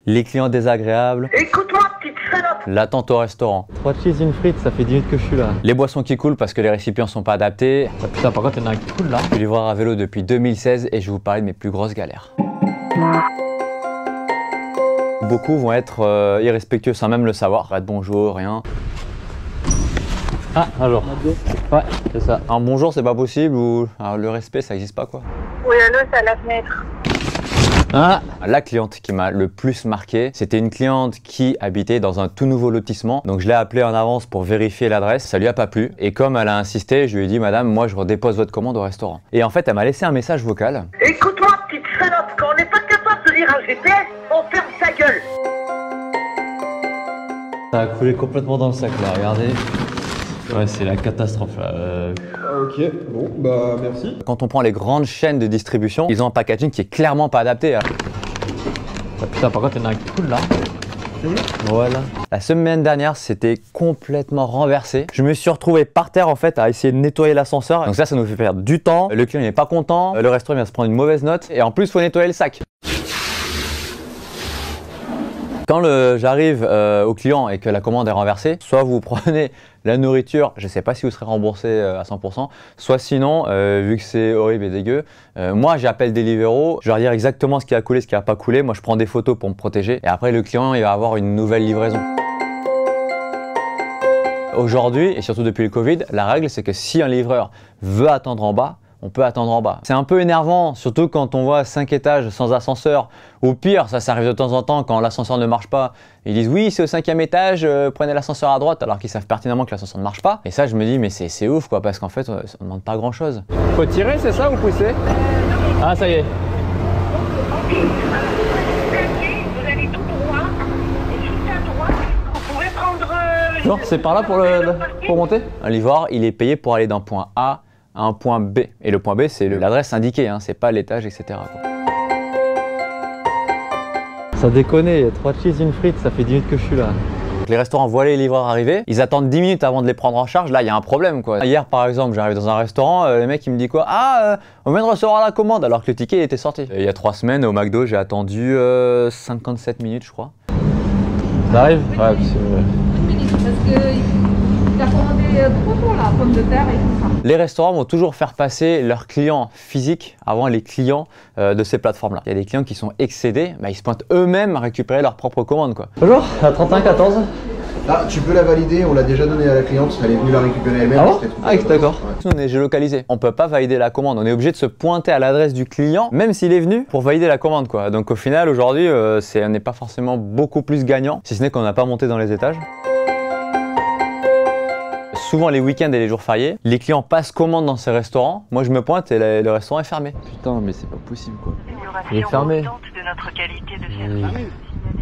Les clients désagréables. Écoute-moi, petite salope. L'attente au restaurant. 3 cheese, une frite, ça fait 10 minutes que je suis là. Les boissons qui coulent parce que les récipients sont pas adaptés. Ah, putain, par contre, il y en a un qui coule là. Je suis livreur à vélo depuis 2016 et je vais vous parler de mes plus grosses galères. Beaucoup vont être irrespectueux sans même le savoir. Pas de bonjour, rien. Ah, un jour. Ouais, c'est ça. Un bonjour, c'est pas possible ou alors, le respect, ça existe pas quoi. Oui, allô, c'est à la fenêtre. Ah, la cliente qui m'a le plus marqué, c'était une cliente qui habitait dans un tout nouveau lotissement. Donc je l'ai appelée en avance pour vérifier l'adresse, ça lui a pas plu. Et comme elle a insisté, je lui ai dit madame, moi je redépose votre commande au restaurant. Et en fait, elle m'a laissé un message vocal. Écoute-moi, petite salope, quand on n'est pas capable de lire un GPS, on ferme sa gueule. Ça a coulé complètement dans le sac là, regardez. Ouais, c'est la catastrophe là. Ok, bon, bah merci. Quand on prend les grandes chaînes de distribution, ils ont un packaging qui est clairement pas adapté. Ah, putain, par contre, il y en a un qui coule là. Voilà. La semaine dernière, c'était complètement renversé. Je me suis retrouvé par terre en fait à essayer de nettoyer l'ascenseur. Donc ça nous fait perdre du temps. Le client n'est pas content. Le restaurant vient se prendre une mauvaise note. Et en plus, il faut nettoyer le sac. Quand j'arrive au client et que la commande est renversée, soit vous prenez la nourriture, je ne sais pas si vous serez remboursé à 100%, soit sinon, vu que c'est horrible et dégueu, moi j'appelle Deliveroo, je leur dis exactement ce qui a coulé, ce qui n'a pas coulé, moi je prends des photos pour me protéger et après le client il va avoir une nouvelle livraison. Aujourd'hui, et surtout depuis le Covid, la règle c'est que si un livreur veut attendre en bas, on peut attendre en bas. C'est un peu énervant, surtout quand on voit 5 étages sans ascenseur. Ou pire, ça arrive de temps en temps quand l'ascenseur ne marche pas. Ils disent oui, c'est au 5e étage, prenez l'ascenseur à droite, alors qu'ils savent pertinemment que l'ascenseur ne marche pas. Et ça, je me dis, mais c'est ouf quoi, parce qu'en fait, ça ne demande pas grand chose. Faut tirer, c'est ça ou pousser? Ah, ça y est. Vous allez tout droit, et tout à droite, vous pouvez prendre... Non, c'est par là pour monter? Un livreur, il est payé pour aller d'un point A à un point B. Et le point B, c'est l'adresse indiquée, hein, c'est pas l'étage, etc. quoi. Ça déconne, 3 cheese, une frite, ça fait 10 minutes que je suis là. Les restaurants voient les livreurs arriver, ils attendent 10 minutes avant de les prendre en charge, là il y a un problème quoi. Hier par exemple, j'arrive dans un restaurant, le mec il me dit quoi? Ah, on vient de recevoir la commande alors que le ticket il était sorti. Et il y a 3 semaines au McDo, j'ai attendu 57 minutes je crois. Ça arrive? Ouais, Une minute, parce qu'il a commandé 3 fois la pomme de terre et tout ça. Les restaurants vont toujours faire passer leurs clients physiques avant les clients de ces plateformes-là. Il y a des clients qui sont excédés, bah, ils se pointent eux-mêmes à récupérer leur propre commande quoi. Bonjour, à 3114. Ah, tu peux la valider, on l'a déjà donné à la cliente, elle est venue la récupérer elle-même. Ah bon? Ah d'accord. Ouais. On est géolocalisé, on peut pas valider la commande, on est obligé de se pointer à l'adresse du client, même s'il est venu, pour valider la commande quoi. Donc au final aujourd'hui, on n'est pas forcément beaucoup plus gagnant, si ce n'est qu'on n'a pas monté dans les étages. Souvent les week-ends et les jours fériés, les clients passent commande dans ces restaurants. Moi je me pointe et le restaurant est fermé. Putain mais c'est pas possible quoi. Il est fermé. De notre qualité de service.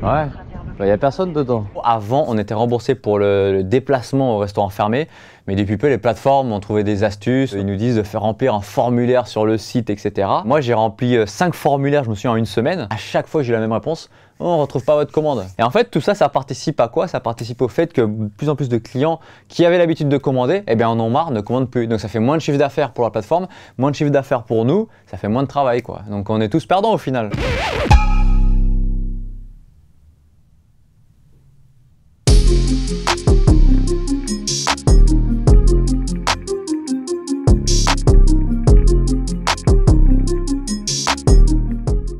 Ouais. Il n'y a personne dedans. Avant, on était remboursé pour le déplacement au restaurant fermé, mais depuis peu, les plateformes ont trouvé des astuces. Ils nous disent de faire remplir un formulaire sur le site, etc. Moi, j'ai rempli 5 formulaires, je me souviens, en une semaine. À chaque fois, j'ai eu la même réponse. Oh, on ne retrouve pas votre commande. Et en fait, tout ça, ça participe à quoi? Ça participe au fait que de plus en plus de clients qui avaient l'habitude de commander, eh bien, en ont marre, ne commandent plus. Donc, ça fait moins de chiffre d'affaires pour la plateforme, moins de chiffre d'affaires pour nous, ça fait moins de travail, quoi. Donc, on est tous perdants au final.